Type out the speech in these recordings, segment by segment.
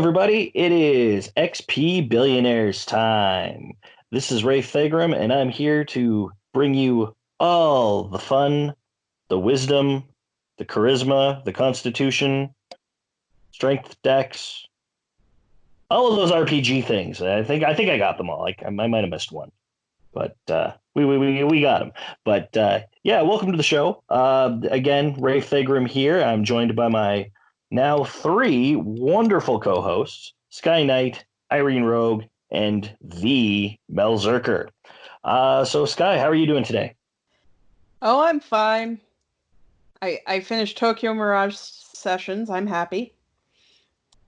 everybody. It is XP Billionaires time. This is Ray Fagram, and I'm here to bring you all the fun, the wisdom, the charisma, the constitution, strength decks, all of those RPG things. I think I got them all. I might have missed one, but we got them. But yeah, welcome to the show. Again, Ray Fagram here. I'm joined by my now three wonderful co-hosts: Sky Knight, Irene Rogue, and the Mel Zerker. So Sky, how are you doing today? Oh, I'm fine. I finished Tokyo Mirage Sessions. I'm happy.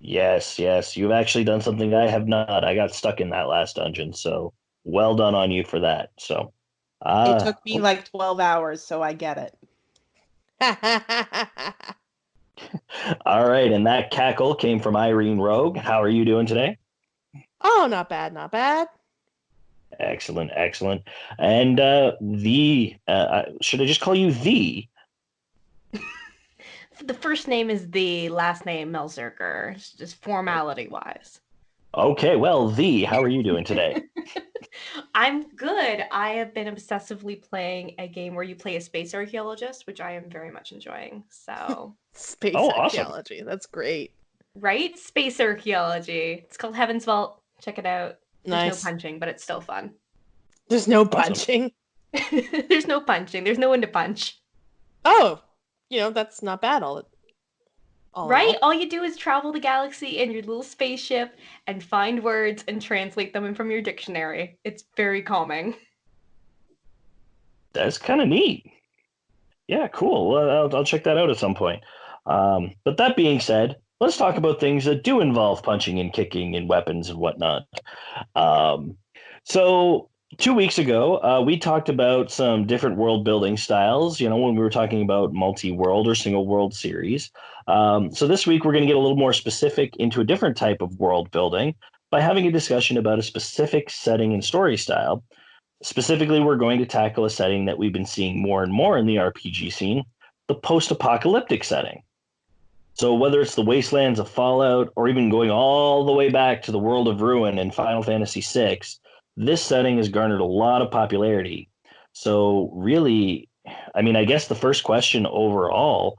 Yes, yes, you've actually done something I have not. I got stuck in that last dungeon, so well done on you for that. So, It uh, took me like 12 hours, so I get it. all right, and that cackle came from Irene Rogue. How are you doing today? Oh, not bad, not bad. Excellent, excellent. And should I just call you the? The first name is the last name Melzerker, just formality wise. Okay, well, how are you doing today? I'm good. I have been obsessively playing a game where you play a space archaeologist, which I am very much enjoying. So, Space Oh, awesome. archaeology. That's great. right? Space archaeology. It's called Heaven's Vault. Check it out. There's Nice. no punching, but it's still fun. There's no Awesome. punching. There's no punching. There's no one to punch. Oh, that's not bad. Right? All you do is travel the galaxy in your little spaceship and find words and translate them in from your dictionary. It's very calming. That's kind of neat. Yeah, cool. Well, I'll check that out at some point. But that being said, let's talk about things that do involve punching and kicking and weapons and whatnot. So 2 weeks ago, we talked about some different world building styles, when we were talking about multi-world or single world series. So this week, we're going to get a little more specific into a different type of world building by having a discussion about a specific setting and story style. Specifically, we're going to tackle a setting that we've been seeing more and more in the RPG scene, the post-apocalyptic setting. So whether it's the wastelands of Fallout or even going all the way back to the world of Ruin in Final Fantasy VI, this setting has garnered a lot of popularity. So really, I guess the first question overall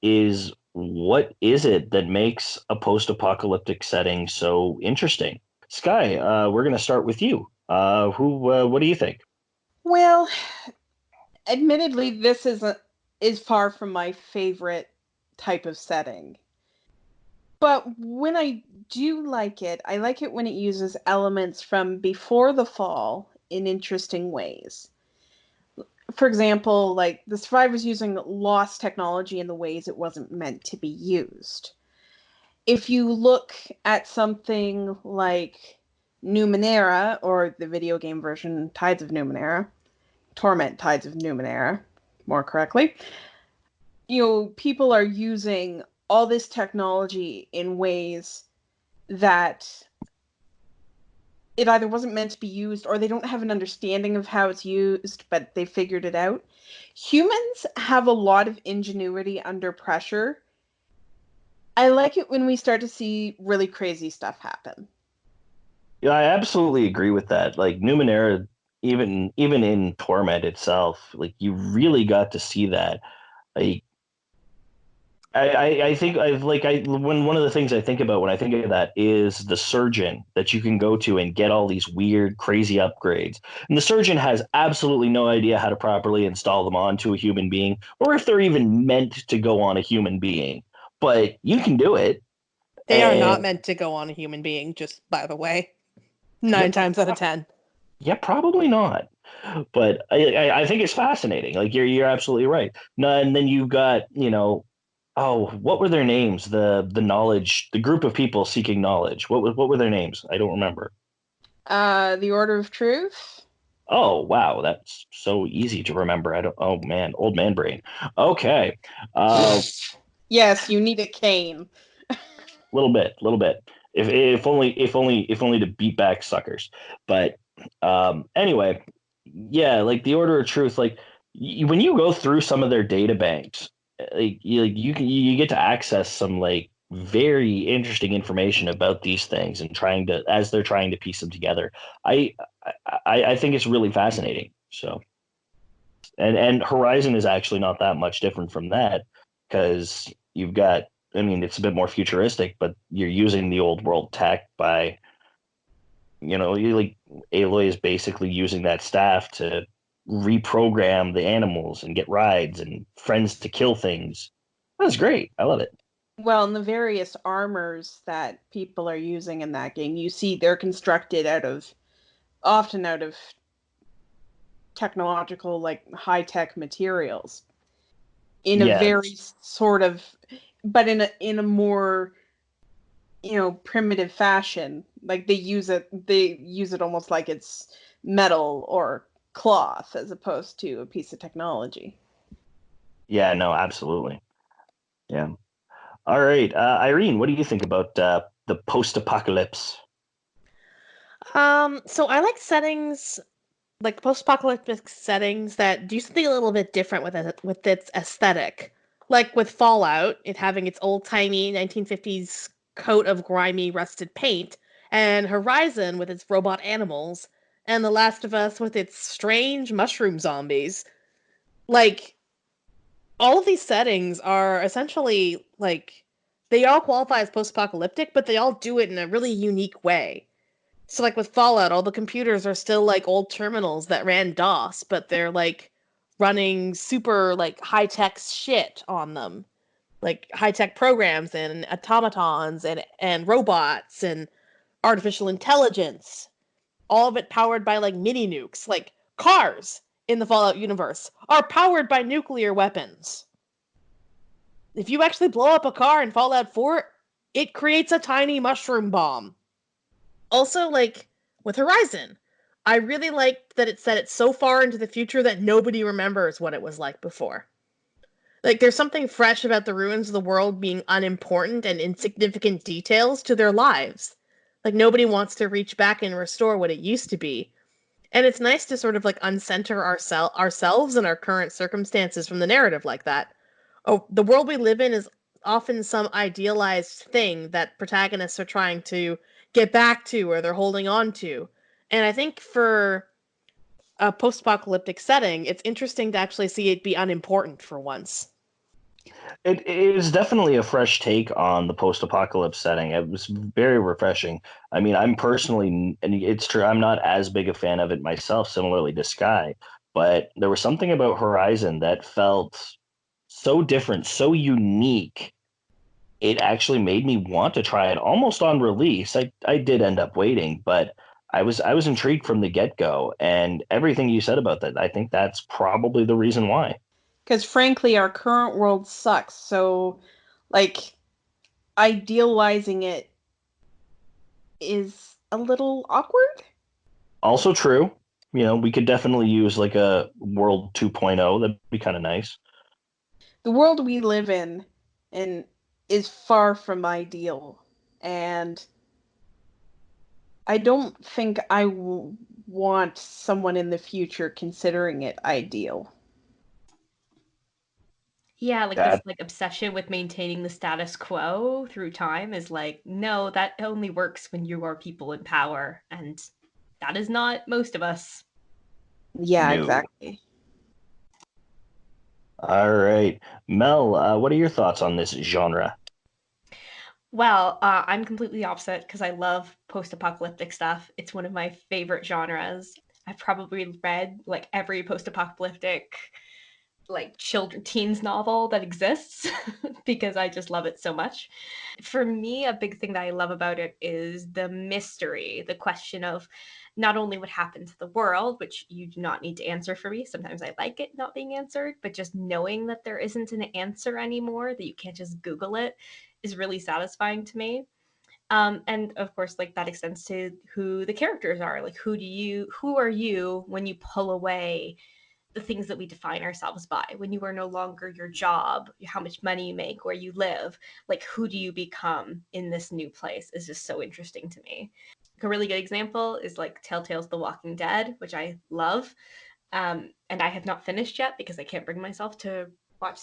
is, what is it that makes a post-apocalyptic setting so interesting? Sky, we're going to start with you. What do you think? Well, admittedly, this is far from my favorite type of setting. But when I do like it, I like it when it uses elements from before the fall in interesting ways. For example, like the survivors using lost technology in the ways it wasn't meant to be used. If you look at something like Numenera, or the video game version Tides of Numenera, Torment Tides of Numenera, more correctly, people are using all this technology in ways that it either wasn't meant to be used or they don't have an understanding of how it's used, but they figured it out. Humans have a lot of ingenuity under pressure. I like it when we start to see really crazy stuff happen. Yeah, I absolutely agree with that. Like Numenera, even in Torment itself, like you really got to see that. Like I think when one of the things I think about when I think of that is the surgeon that you can go to and get all these weird, crazy upgrades. And the surgeon has absolutely no idea how to properly install them onto a human being, or if they're even meant to go on a human being. But you can do it. They are not meant to go on a human being, just by the way. 9 times out of 10. Yeah, probably not. But I think it's fascinating. Like you're absolutely right. No, and then you've got, what were their names? The knowledge, the group of people seeking knowledge. What were their names? I don't remember. The Order of Truth. Oh, wow, that's so easy to remember. Oh man, old man brain. Okay. Yes, you need a cane. Little bit. If only to beat back suckers. But anyway, yeah, like the Order of Truth, like when you go through some of their data banks, you get to access some like very interesting information about these things and as they're trying to piece them together. I I think it's really fascinating. So and Horizon is actually not that much different from that because you've got, I mean, it's a bit more futuristic, but you're using the old world tech by, you like Aloy is basically using that staff to reprogram the animals and get rides and friends to kill things. That's great. I love it. Well, in the various armors that people are using in that game, you see they're constructed often out of technological, like high-tech materials in a very Yes. sort of, but in a more, primitive fashion. Like they use it almost like it's metal or cloth as opposed to a piece of technology. Yeah, no, absolutely. Yeah. All right. Irene, what do you think about the post-apocalypse? So I like settings like post-apocalyptic settings that do something a little bit different with its aesthetic. Like with Fallout, it having its old-timey 1950s coat of grimy, rusted paint, and Horizon with its robot animals, and The Last of Us with its strange mushroom zombies. Like all of these settings are essentially like they all qualify as post-apocalyptic, but they all do it in a really unique way. So like with Fallout, all the computers are still like old terminals that ran DOS, but they're like running super like high-tech shit on them. Like high-tech programs and automatons and robots and artificial intelligence. All of it powered by like mini nukes. Like cars in the Fallout universe are powered by nuclear weapons. If you actually blow up a car in Fallout 4, it creates a tiny mushroom bomb. Also, like with Horizon, I really liked that it set it so far into the future that nobody remembers what it was like before. Like, there's something fresh about the ruins of the world being unimportant and insignificant details to their lives. Like, nobody wants to reach back and restore what it used to be. And it's nice to sort of like uncenter ourselves and our current circumstances from the narrative like that. Oh, the world we live in is often some idealized thing that protagonists are trying to get back to or they're holding on to. And I think for a post-apocalyptic setting, it's interesting to actually see it be unimportant for once. It is definitely a fresh take on the post-apocalypse setting. It was very refreshing. I mean, I'm personally, and it's true, I'm not as big a fan of it myself, similarly to Sky, but there was something about Horizon that felt so different, so unique. It actually made me want to try it almost on release. I did end up waiting, but I was intrigued from the get-go, and everything you said about that, I think that's probably the reason why. Because frankly, our current world sucks. So, like, idealizing it is a little awkward. Also true. We could definitely use like a World 2.0. That'd be kind of nice. The world we live in and is far from ideal. And I don't think want someone in the future considering it ideal. Yeah, like this That like obsession with maintaining the status quo through time is like, no, that only works when you are people in power, and that is not most of us. Yeah, new. exactly. All right. Mel, what are your thoughts on this genre? Well, I'm completely opposite because I love post-apocalyptic stuff. It's one of my favorite genres. I've probably read like every post-apocalyptic like children teens novel that exists because I just love it so much. For me, a big thing that I love about it is the mystery, the question of not only what happened to the world, which you do not need to answer for me. Sometimes I like it not being answered, but just knowing that there isn't an answer anymore, that you can't just Google it, is really satisfying to me. And of course, like that extends to who the characters are. Like, who are you when you pull away the things that we define ourselves by, when you are no longer your job, how much money you make, where you live, like who do you become in this new place is just so interesting to me. Like, a really good example is like Telltale's The Walking Dead, which I love. And I have not finished yet because I can't bring myself to watch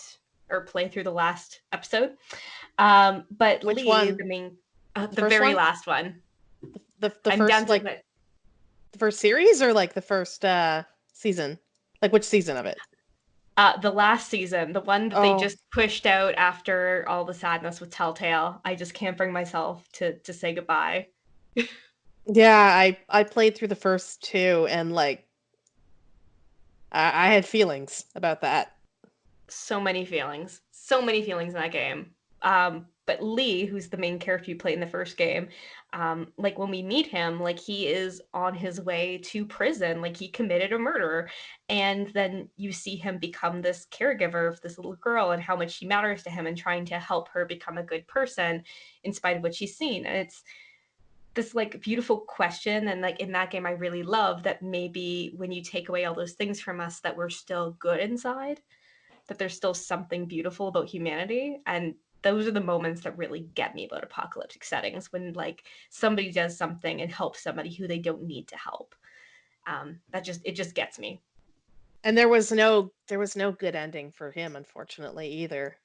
or play through the last episode. But Which Lee, one? the main, The the first very one? last one. The I'm down first to the the first series or like the first season? Like which season of it? the last season, the one that they Oh, just pushed out after all the sadness with Telltale. I just can't bring myself to say goodbye. yeah, I played through the first two and like I had feelings about that. So many feelings in that game. But Lee, who's the main character you play in the first game, like when we meet him, like he is on his way to prison, like he committed a murder, and then you see him become this caregiver of this little girl and how much she matters to him and trying to help her become a good person in spite of what she's seen. And it's this like beautiful question, and like in that game I really love that maybe when you take away all those things from us that we're still good inside, that there's still something beautiful about humanity. And those are the moments that really get me about apocalyptic settings, when like somebody does something and helps somebody who they don't need to help. It just gets me. And there was no good ending for him, unfortunately, either.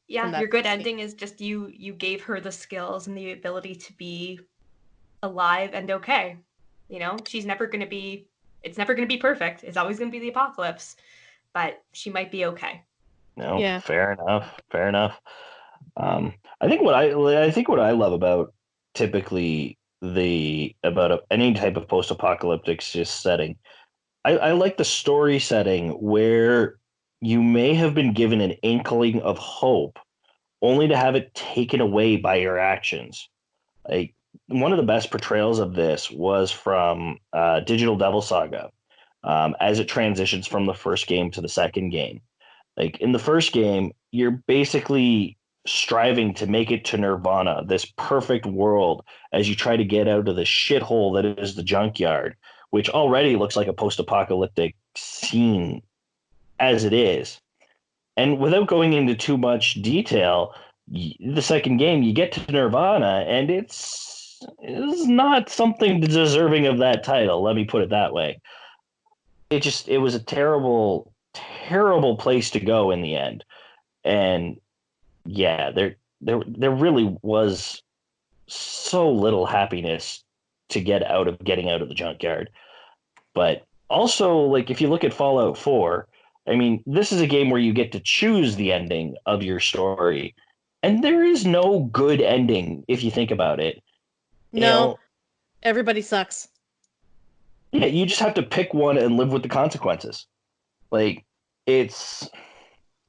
From Yeah, that your good first game. ending is just you gave her the skills and the ability to be alive and okay. You know, she's never going to be, it's never going to be perfect. It's always going to be the apocalypse, but she might be okay. No, Yeah. fair enough. Fair enough. I think what I love about typically any type of post-apocalyptic just setting, I like the story setting where you may have been given an inkling of hope, only to have it taken away by your actions. Like one of the best portrayals of this was from Digital Devil Saga, as it transitions from the first game to the second game. Like in the first game, you're basically striving to make it to Nirvana, this perfect world, as you try to get out of the shithole that is the junkyard, which already looks like a post-apocalyptic scene as it is. And without going into too much detail, the second game you get to Nirvana, and it's not something deserving of that title. Let me put it that way. It was a terrible, terrible place to go in the end. And yeah, there really was so little happiness to get out of getting out of the junkyard. But also, like if you look at Fallout 4, I mean, this is a game where you get to choose the ending of your story. And there is no good ending if you think about it. You No, know, everybody sucks. yeah, you just have to pick one and live with the consequences. Like it's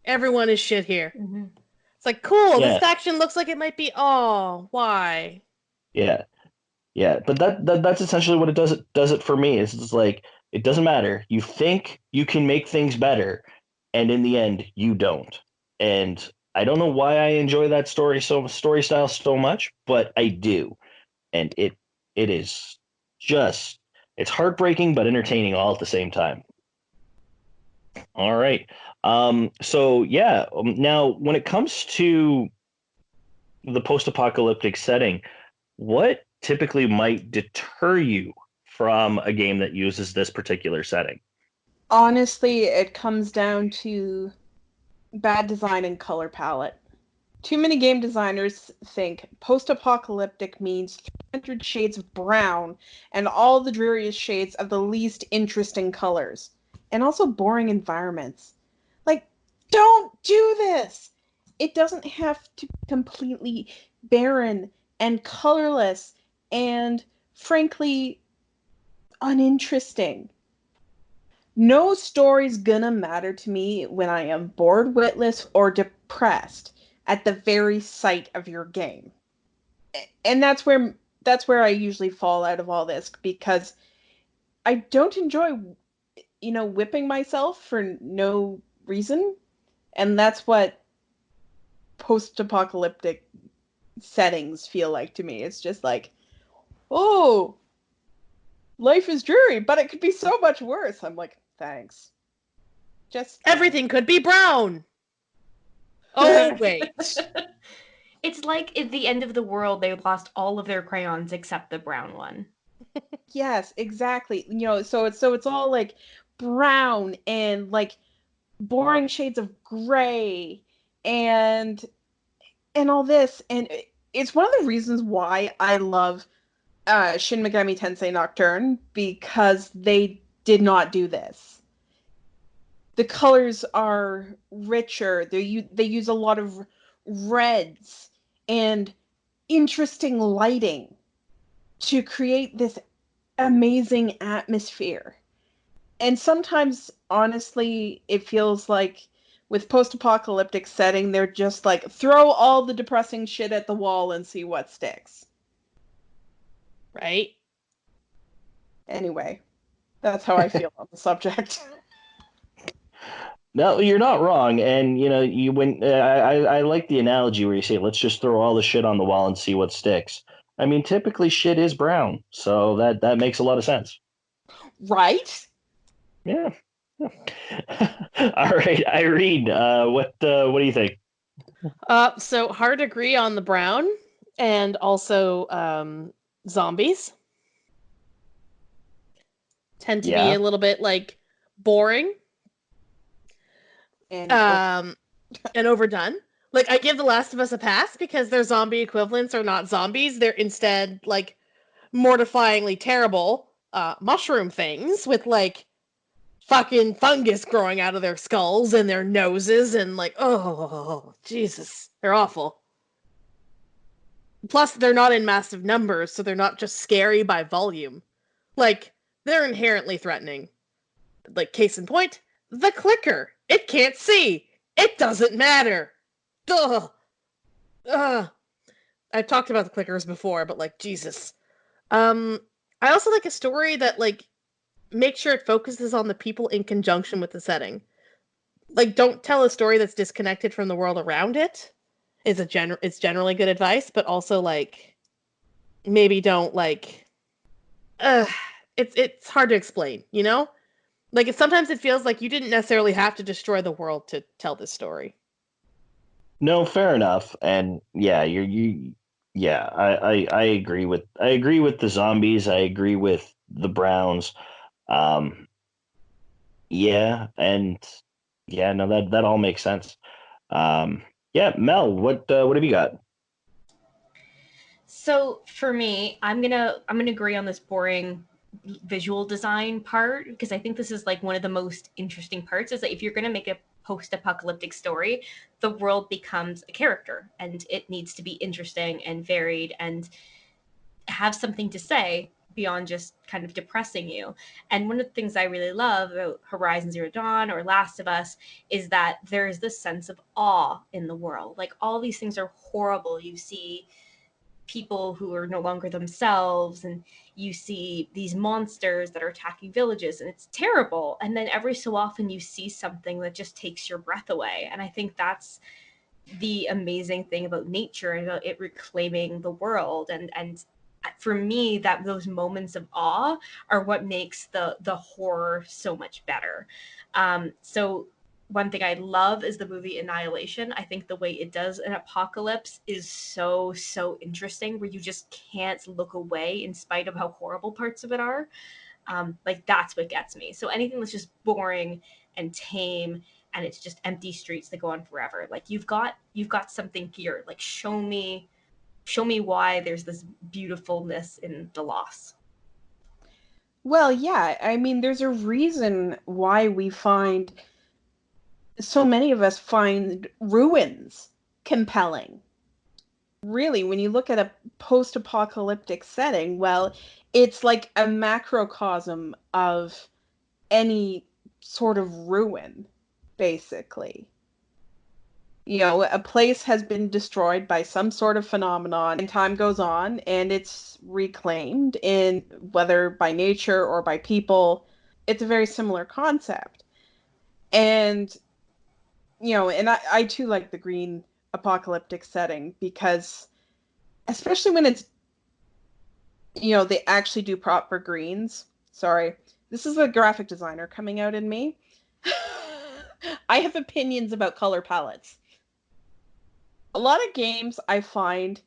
Everyone is shit here. Mm-hmm. It's like, cool, this yeah, faction looks like it might be. Oh, why? yeah. Yeah, but that's essentially what it does it for me. It's just like it doesn't matter. You think you can make things better, and in the end, you don't. And I don't know why I enjoy that story style so much, but I do. And it is just it's heartbreaking but entertaining all at the same time. All right. So yeah, now when it comes to the post-apocalyptic setting, what typically might deter you from a game that uses this particular setting? Honestly, it comes down to bad design and color palette. Too many game designers think post-apocalyptic means 300 shades of brown and all the dreariest shades of the least interesting colors, and also boring environments. Like, don't do this! It doesn't have to be completely barren and colorless and, frankly, uninteresting. No story's gonna matter to me when I am bored, witless, or depressed at the very sight of your game. And that's where I usually fall out of all this, because I don't enjoy, whipping myself for no reason. And that's what post-apocalyptic settings feel like to me. It's just like, oh, life is dreary, but it could be so much worse. I'm like, thanks. Just Everything could be brown. Oh, wait. It's like at the end of the world, they lost all of their crayons except the brown one. Yes, exactly. So it's all like brown and like boring shades of gray and all this, and it's one of the reasons why I love Shin Megami Tensei Nocturne, because they did not do this. The colors are richer. They use a lot of reds and interesting lighting to create this amazing atmosphere. And sometimes, honestly, it feels like with post-apocalyptic setting, they're just like, throw all the depressing shit at the wall and see what sticks. Right? Anyway, that's how I feel on the subject. No, you're not wrong. And you when I like the analogy where you say, let's just throw all the shit on the wall and see what sticks. I mean, typically shit is brown, so that makes a lot of sense. Right? Yeah. All right, Irene, what do you think? So hard to agree on the brown, and also zombies tend to be Yeah. a little bit like boring And and overdone. Like, I give The Last of Us a pass because their zombie equivalents are not zombies. They're instead like mortifyingly terrible mushroom things with like fucking fungus growing out of their skulls and their noses, and like, oh Jesus, they're awful. Plus, they're not in massive numbers, so they're not just scary by volume. Like, they're inherently threatening. Like, case in point, the clicker. It can't see. It doesn't matter. Ugh. Ugh. I've talked about the clickers before, but like, Jesus. I also like a story that like makes sure it focuses on the people in conjunction with the setting. Like, don't tell a story that's disconnected from the world around it. It's generally good advice, but also like maybe don't like uh it's hard to explain, you know? Like, sometimes it feels like you didn't necessarily have to destroy the world to tell this story. No, fair enough. And yeah, yeah, I agree with the zombies. I agree with the Browns. Um, yeah, and yeah, no, that all makes sense. Yeah, Mel, what have you got? So for me, I'm gonna agree on this boring visual design part, because I think this is like one of the most interesting parts, is that if you're gonna make a post-apocalyptic story, the world becomes a character and it needs to be interesting and varied and have something to say beyond just kind of depressing you. And one of the things I really love about Horizon Zero Dawn or Last of Us is that there's this sense of awe in the world. Like, all these things are horrible. You see people who are no longer themselves, and you see these monsters that are attacking villages, and it's terrible. And then every so often you see something that just takes your breath away. And I think that's the amazing thing about nature and about it reclaiming the world. And for me, that those moments of awe are what makes the horror so much better. So one thing I love is the movie Annihilation. I think the way it does an apocalypse is so interesting, where you just can't look away in spite of how horrible parts of it are. Like, that's what gets me. So anything that's just boring and tame and it's just empty streets that go on forever. Like, you've got something here. Like, show me why there's this beautifulness in the loss. well, yeah, I mean, there's a reason why we find so many of us find ruins compelling. Really, when you look at a post-apocalyptic setting, well, it's like a macrocosm of any sort of ruin, basically. You know, a place has been destroyed by some sort of phenomenon, and time goes on, and it's reclaimed, in whether by nature or by people. It's a very similar concept. And, and I too like the green apocalyptic setting, because especially when it's, they actually do proper greens. Sorry, this is a graphic designer coming out in me. I have opinions about color palettes. A lot of games I find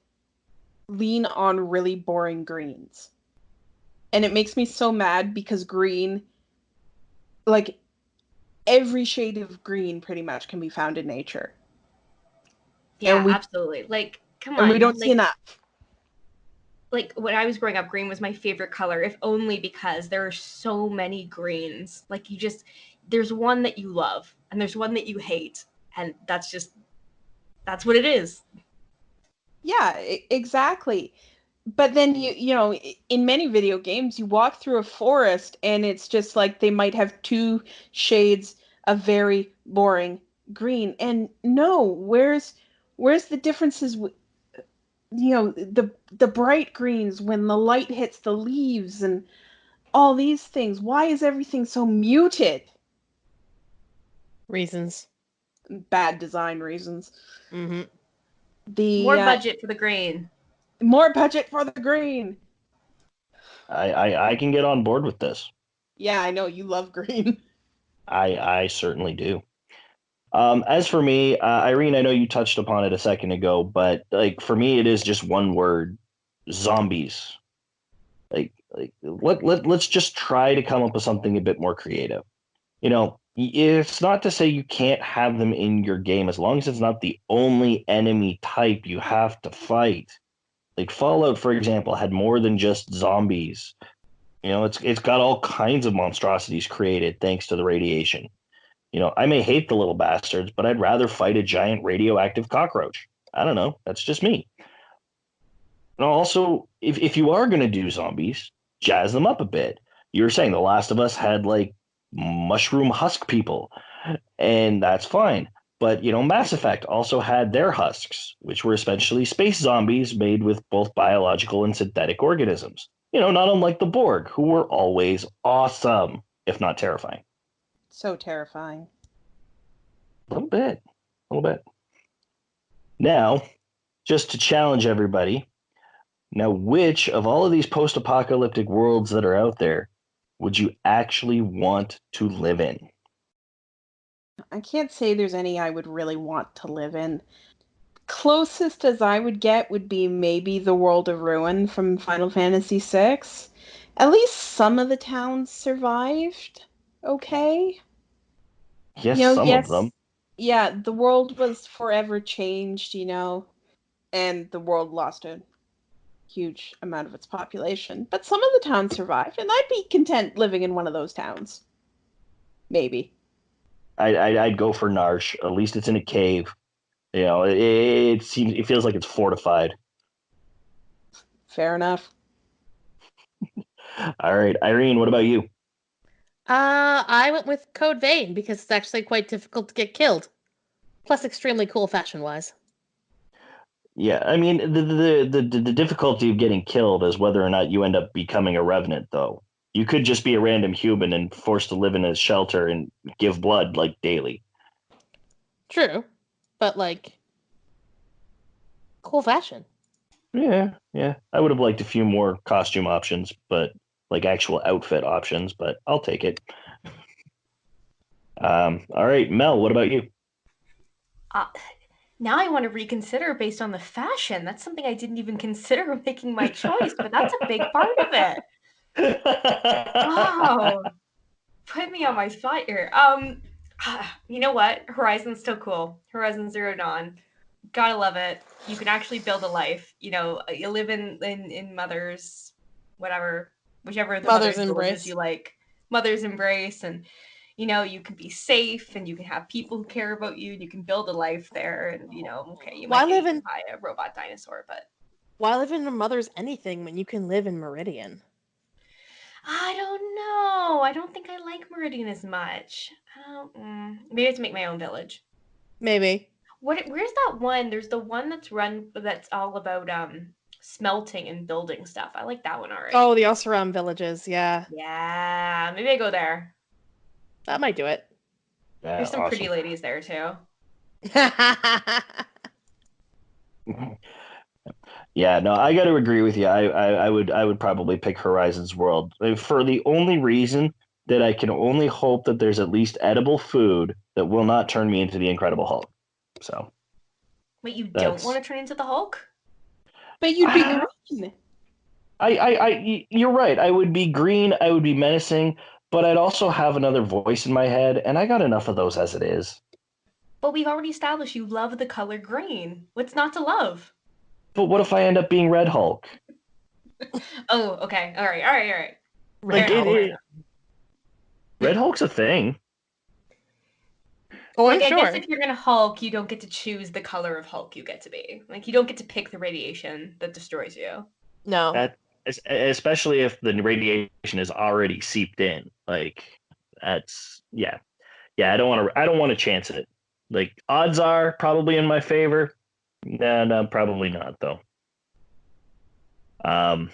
lean on really boring greens. And it makes me so mad, because green, like every shade of green pretty much can be found in nature. Yeah, we absolutely. Like, come and we on. don't see Like, enough. like when I was growing up, green was my favorite color, if only because there are so many greens. Like there's one that you love and there's one that you hate, and that's what it is. Yeah, exactly. But then in many video games, you walk through a forest and it's just like they might have two shades of very boring green. And no, where's the differences? The bright greens when the light hits the leaves and all these things. Why is everything so muted? Reasons. Bad design reasons. Mm-hmm. More The budget for the green. more budget for the green. I can get on board with this. Yeah, I know you love green. I certainly do. As for me, Irene, I know you touched upon it a second ago, but like for me, it is just one word: zombies. Let's just try to come up with something a bit more creative. It's not to say you can't have them in your game as long as it's not the only enemy type you have to fight. Like Fallout, for example, had more than just zombies. It's got all kinds of monstrosities created thanks to the radiation. I may hate the little bastards, but I'd rather fight a giant radioactive cockroach. I don't know. That's just me. And also, if you are going to do zombies, jazz them up a bit. You were saying The Last of Us had like mushroom husk people, and that's fine. But, Mass Effect also had their husks, which were essentially space zombies made with both biological and synthetic organisms. Not unlike the Borg, who were always awesome, if not terrifying. So terrifying. A little bit. A little bit. Now, just to challenge everybody, now, which of all of these post apocalyptic worlds that are out there would you actually want to live in? I can't say there's any I would really want to live in. Closest as I would get would be maybe the World of Ruin from Final Fantasy VI. At least some of the towns survived. Okay. Yes, some of Yes. them. Yeah, the world was forever changed, and the world lost a huge amount of its population. But some of the towns survived, and I'd be content living in one of those towns. Maybe. I'd go for Narsh. At least it's in a cave. It feels like it's fortified. Fair enough. All right, Irene, what about you? I went with Code Vein because it's actually quite difficult to get killed. Plus, extremely cool fashion-wise. Yeah, I mean the difficulty of getting killed is whether or not you end up becoming a revenant, though. You could just be a random human and forced to live in a shelter and give blood like daily. True, but cool fashion. Yeah. I would have liked a few more costume options, but like actual outfit options, but I'll take it. All right, Mel, what about you? Uh, Now I want to reconsider based on the fashion. That's something I didn't even consider making my choice, but that's a big part of it. Wow. Put me on my spot here. You know what? Horizon's still cool. Horizon Zero Dawn. Gotta love it. You can actually build a life. You live in mother's whatever, whichever the Mother's mother's embrace. is you like. Mother's embrace, and you can be safe and you can have people who care about you and you can build a life there, and okay, you Why might live get in- eaten by a robot dinosaur, but Why live in a mother's anything when you can live in Meridian? I don't know. I don't think I like Meridian as much. Maybe I have to make my own village. Maybe. Where's that one? There's the one that's all about smelting and building stuff. I like that one already. Oh, the Oseram villages. Yeah, Yeah, maybe I go there. that might do it. Yeah, There's some awesome. pretty ladies there too. Yeah, no, I got to agree with you. I would probably pick Horizon's World for the only reason that I can only hope that there's at least edible food that will not turn me into the Incredible Hulk. So Wait, you don't That's- want to turn into the Hulk? But you'd be Ah. green. You're right. I would be green. I would be menacing, but I'd also have another voice in my head, and I got enough of those as it is. But we've already established you love the color green. What's not to love? But what if I end up being Red Hulk? Oh, okay. All right. Like Fair enough. Red Hulk's a thing. Oh, I'm Like, I guess sure. if you're gonna Hulk, you don't get to choose the color of Hulk you get to be. Like, you don't get to pick the radiation that destroys you. No. That especially if the radiation is already seeped in. Like that's yeah. I don't want to chance it. Like odds are probably in my favor. No, probably not though. Um,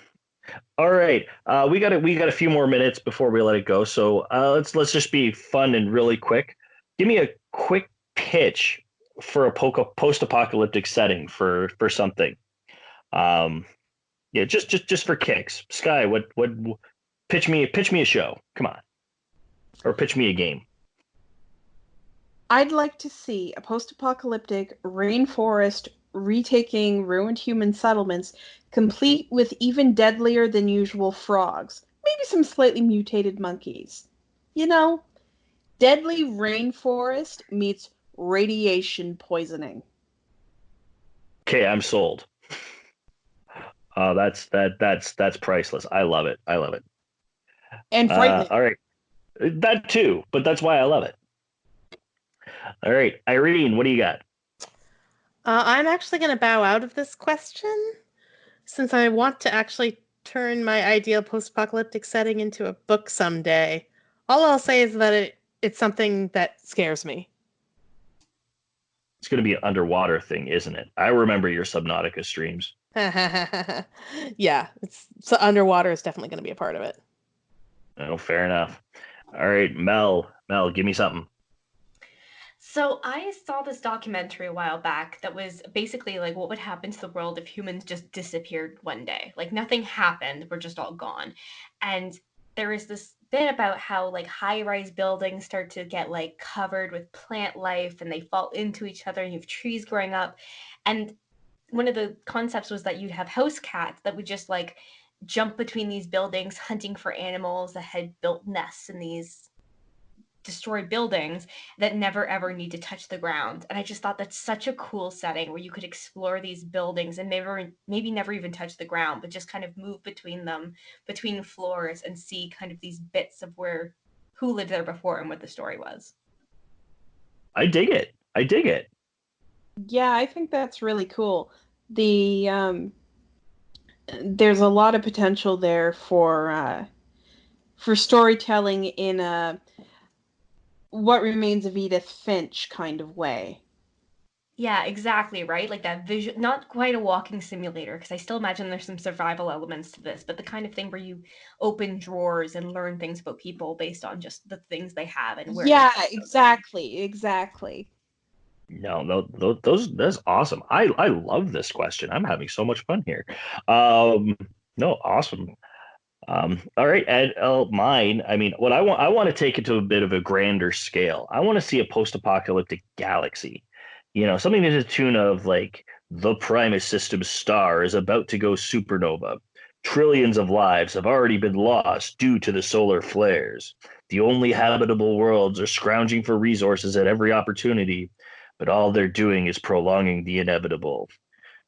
all right, we got a few more minutes before we let it go. So let's just be fun and really quick. Give me a quick pitch for a post-apocalyptic setting for something. Um, yeah, just for kicks. Sky, what pitch me a show. Come on, or pitch me a game. I'd like to see a post-apocalyptic rainforest retaking ruined human settlements, complete with even deadlier than usual frogs, maybe some slightly mutated monkeys. You know, deadly rainforest meets radiation poisoning. Okay, I'm sold. That's priceless. I love it. I love it. And frightening. All right, that too, but that's why I love it. All right, Irene, what do you got? I'm actually going to bow out of this question since I want to actually turn my ideal post-apocalyptic setting into a book someday. All I'll say is that it's something that scares me. It's going to be an underwater thing, isn't it? I remember your Subnautica streams. Yeah, so underwater is definitely going to be a part of it. Oh, fair enough. All right, Mel, give me something. So I saw this documentary a while back that was basically like what would happen to the world if humans just disappeared one day. Like nothing happened, we're just all gone. And there is this bit about how like high-rise buildings start to get like covered with plant life and they fall into each other and you have trees growing up. And one of the concepts was that you'd have house cats that would just like jump between these buildings hunting for animals that had built nests in these destroyed buildings that never ever need to touch the ground. And I just thought that's such a cool setting where you could explore these buildings and maybe never even touch the ground, but just kind of move between them, between floors, and see kind of these bits of where who lived there before and what the story was. I dig it. Yeah, I think that's really cool. There's a lot of potential there for storytelling in a what remains of Edith Finch kind of way. Yeah, exactly, right? Like that vision, not quite a walking simulator, because I still imagine there's some survival elements to this, but the kind of thing where you open drawers and learn things about people based on just the things they have and where they Yeah, kept them. exactly. No, that's awesome. I love this question. I'm having so much fun here. No, awesome. All right, Ed, mine. I mean, what I want to take it to a bit of a grander scale. I want to see a post-apocalyptic galaxy. You know, something to the tune of like the Primus system star is about to go supernova. Trillions of lives have already been lost due to the solar flares. The only habitable worlds are scrounging for resources at every opportunity, but all they're doing is prolonging the inevitable.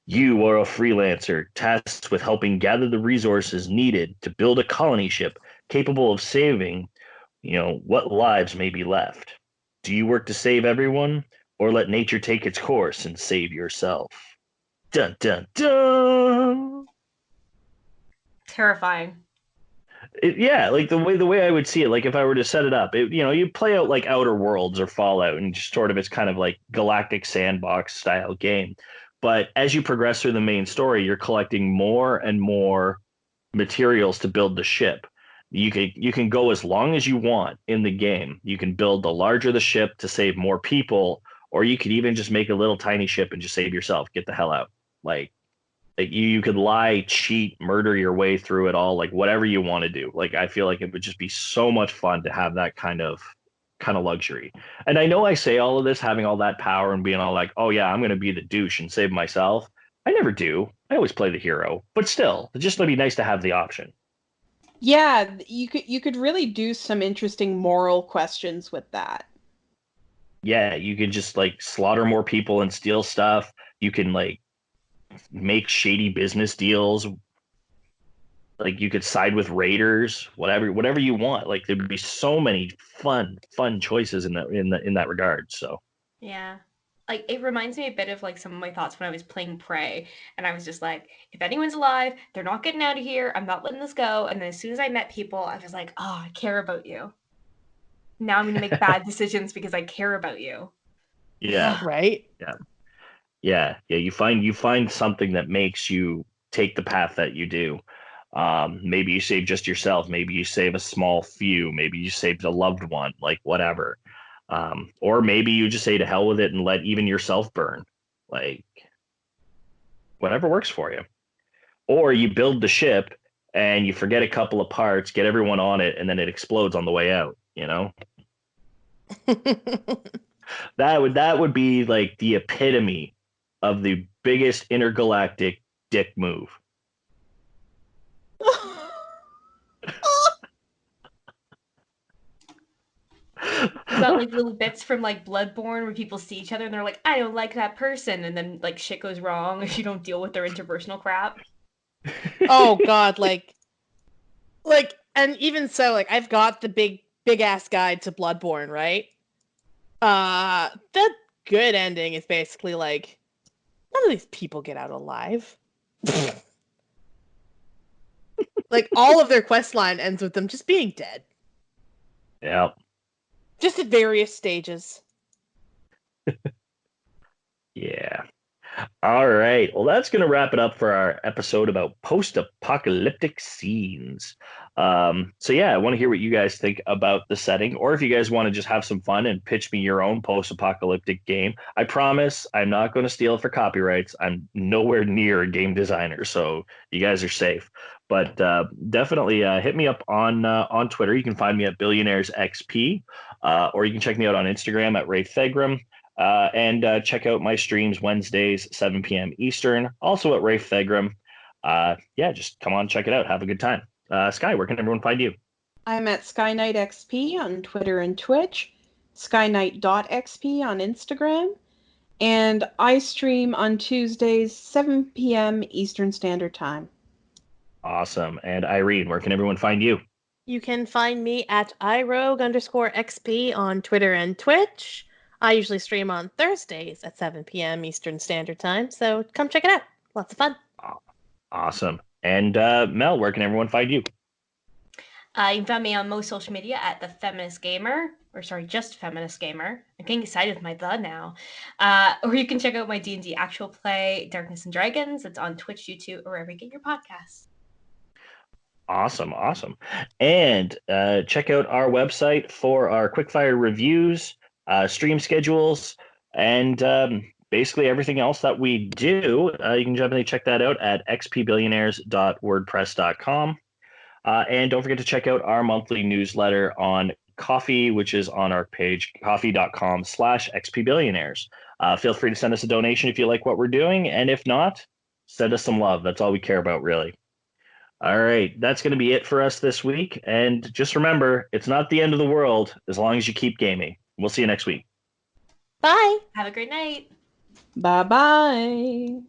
You are a freelancer tasked with helping gather the resources needed to build a colony ship capable of saving, what lives may be left. Do you work to save everyone or let nature take its course and save yourself? Dun dun dun. Terrifying. Yeah, like the way I would see it, like if I were to set it up, you play out like Outer Worlds or Fallout, and just sort of it's kind of like galactic sandbox style game. But as you progress through the main story, you're collecting more and more materials to build the ship. You can go as long as you want in the game. You can build the larger the ship to save more people, or you could even just make a little tiny ship and just save yourself. Get the hell out. Like you could lie, cheat, murder your way through it all, like whatever you want to do. Like I feel like it would just be so much fun to have that kind of luxury. And I know I say all of this having all that power and being all like, oh yeah, I'm gonna be the douche and save myself. I never do. I always play the hero. But still, it's just gonna be nice to have the option. Yeah, you could really do some interesting moral questions with that. Yeah, you can just like slaughter more people and steal stuff. You can like make shady business deals. Like you could side with raiders, whatever you want. Like there'd be so many fun choices in that regard. So Yeah. Like it reminds me a bit of like some of my thoughts when I was playing Prey, and I was just like, if anyone's alive, they're not getting out of here. I'm not letting this go. And then as soon as I met people, I was like, oh, I care about you. Now I'm gonna make bad decisions because I care about you. yeah, Right? yeah, yeah. You find something that makes you take the path that you do. Maybe you save just yourself. Maybe you save a small few. Maybe you saved a loved one. Like whatever. Or maybe you just say to hell with it and let even yourself burn. Like whatever works for you. Or you build the ship and you forget a couple of parts, get everyone on it, and then it explodes on the way out. That would be like the epitome of the biggest intergalactic dick move. You got like little bits from like Bloodborne where people see each other and they're like, I don't like that person, and then like shit goes wrong if you don't deal with their interpersonal crap. Oh God, like, and even so, like, I've got the big ass guide to Bloodborne, right? The good ending is basically like none of these people get out alive. Like all of their quest line ends with them just being dead, Yeah. just at various stages. Yeah. All right. Well, that's going to wrap it up for our episode about post-apocalyptic scenes. So yeah, I want to hear what you guys think about the setting, or if you guys want to just have some fun and pitch me your own post-apocalyptic game. I promise I'm not going to steal it for copyrights. I'm nowhere near a game designer, so you guys are safe. But definitely hit me up on Twitter. You can find me at Billionaires XP, or you can check me out on Instagram at Ray Fegram. And check out my streams Wednesdays, 7 p.m. Eastern, also at Rafe Thegram. Yeah, just come on, check it out. Have a good time. Sky, where can everyone find you? I'm at SkyKnightXP on Twitter and Twitch, skyknight.xp on Instagram, and I stream on Tuesdays, 7 p.m. Eastern Standard Time. Awesome. And Irene, where can everyone find you? You can find me at irogue_XP on Twitter and Twitch. I usually stream on Thursdays at 7 p.m. Eastern Standard Time, so come check it out. Lots of fun. Awesome. And Mel, where can everyone find you? You can find me on most social media at the Feminist Gamer, or sorry, just Feminist Gamer. I'm getting excited with my "the" now. Or you can check out my D&D actual play, Darkness and Dragons. It's on Twitch, YouTube, or wherever you get your podcasts. Awesome. And check out our website for our quickfire reviews, stream schedules, and basically everything else that we do. You can definitely check that out at xpbillionaires.wordpress.com. And don't forget to check out our monthly newsletter on Coffee, which is on our page, coffee.com/xpbillionaires. Feel free to send us a donation if you like what we're doing. And if not, send us some love. That's all we care about, really. All right, that's going to be it for us this week. And just remember, it's not the end of the world as long as you keep gaming. We'll see you next week. Bye. Have a great night. Bye-bye.